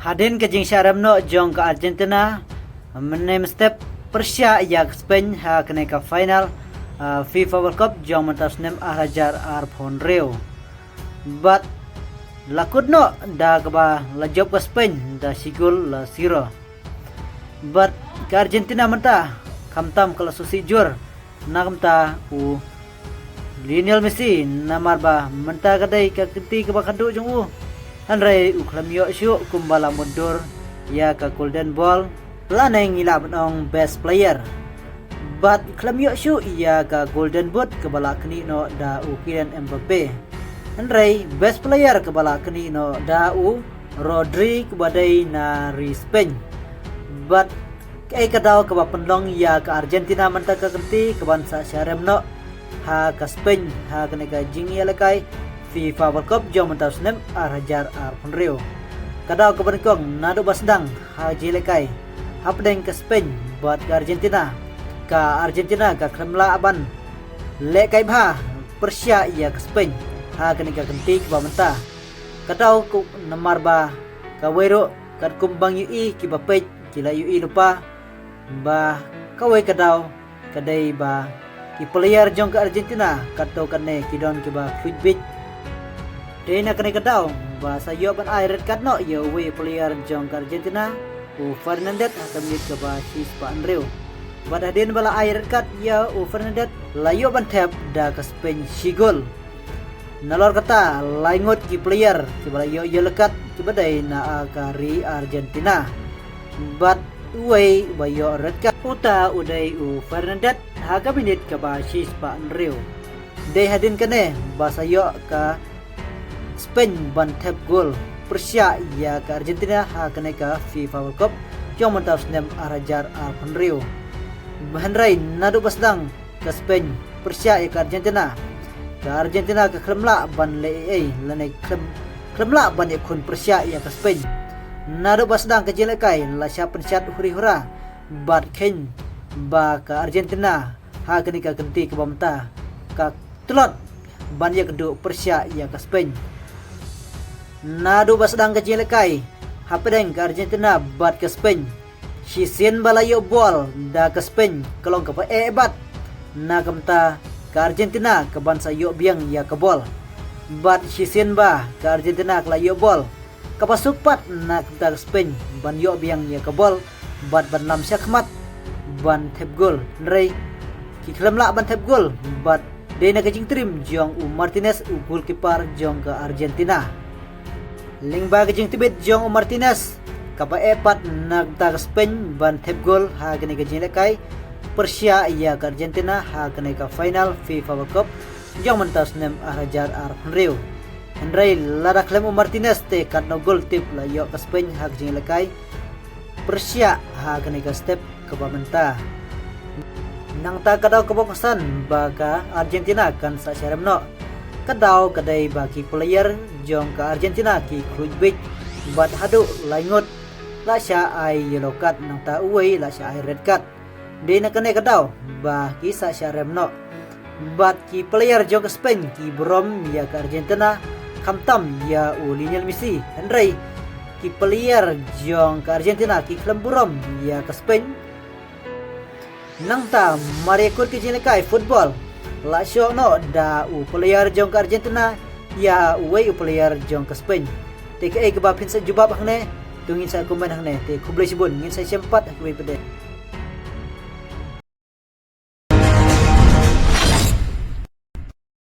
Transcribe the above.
Hadin ke jing syaramno jong ke Argentina menem step Persia ya ke Spain ha kene ke final FIFA World Cup jong mentas nem arajar arpon reo. But lakut no da keba la job ke Spain da sigul la siro. But ke Argentina menta kamtam kalau susi jur na kamta u Lionel Messi namar ba menta kadai ke kenti ke bakadu jong u Andrei uklamyo syu kumbala mundur ya ka golden ball laneng ngila benong best player. But uklamyo syu ya ka golden boot kebala keni no da u Kylian Mbappe. Andrei best player kebala keni no da u Rodri kebadai na ri Spain. But kai kadau keba pendong ya ka Argentina menta ka kenti kebansa syarem no ha ka Spain ha kene ka jingi alakai FIFA World Cup jom mentas nem arajar arpon reo. Kadau kebenkong nadu basdang haji lekai hapdeng ke Spain buat ke Argentina. Ka Argentina ka kremla aban lekai bah Persia ia ke Spain ha kini ka kenti ke bamenta. Kadau ku namar ba ka wero kad kumbang UI ki bapej kila UI lupa bah kawai kadau kadai ba ki player jong ke Argentina katau kane kidon ke ba Fitbit. Dena kene kadau bahasa yo ban red card no yo we player jong ke Argentina u Fernandez akan mit ke ba si Andreu. Pada den bala red card ya u Fernandez la yo ban tap da ke Spain si gol. Nalor kata laingot ki player ki bala yo lekat ki badai na akari Argentina. But we ba yo red card uta udai u Fernandez haga minit ke ba si Andreu. Dei hadin kene bahasa yo ka Spain ban tap gol Persia ya ke Argentina ha kene ka FIFA World Cup jom mentas nem arajar arpon reo. Bahanrai nadu basdang ke Spain Persia ya ke Argentina. Ke Argentina ke kremla ban le lane kremla ban ikun Persia ya ke Spain. Nadu basdang ke jelekai la syapen syat huri hura bat ken ba ke Argentina ha kene ka kenti ke bamta ka telot ban ya kedu Persia ya ke Spain. Nadu basdang ke jelekai hapedeng ke Argentina bat ke Spain. Sisien balayo bol da ke Spain kelong ke ebat na kamta ke Argentina ke bansa yo biang ya ke bol. Bat sisien ba ke Argentina ke layo bol kapasukpat na kamta ke Spain ban yo biang ya ke bol bat ban lam syakmat ban tap gol nrei ki klemla ban tap gol bat dena ke jing trim jong u Martinez u goalkeeper jong ke Argentina. Lingba ke jing tibet jong Martinez kapa epat nagta ke Spain ban tap gol ha kene ke jing lekai Persia ia ke Argentina ha kene ke final FIFA World Cup jong mentas nem arajar arpon reo. Henry lada klem Martinez te kat no gol tip la yo ke Spain ha ke jing lekai Persia ha kene ke step ke bamenta. Nang ta kadau kebokasan baga Argentina kan sa syaremno kadau kadai bagi player jong ke Argentina ki Kluivert bat hadu laingot la sya ai yellow card nang ta uwei la sya ai red card dena kene kadau ba ki sa syaremno bat ki player jong ke Spain ki brom ya ke Argentina kamtam ya u Lionel Messi. Henry ki player jong ke Argentina ki klem brom ya ke Spain nang ta mariekut ke jelekai football la show no da u player jong ke Argentina ya uwei u player jong ke Spain. Te ke ba pin sa jubab hangne tungin sa komen hangne te kublai sibun ngin sa sempat kubai pede.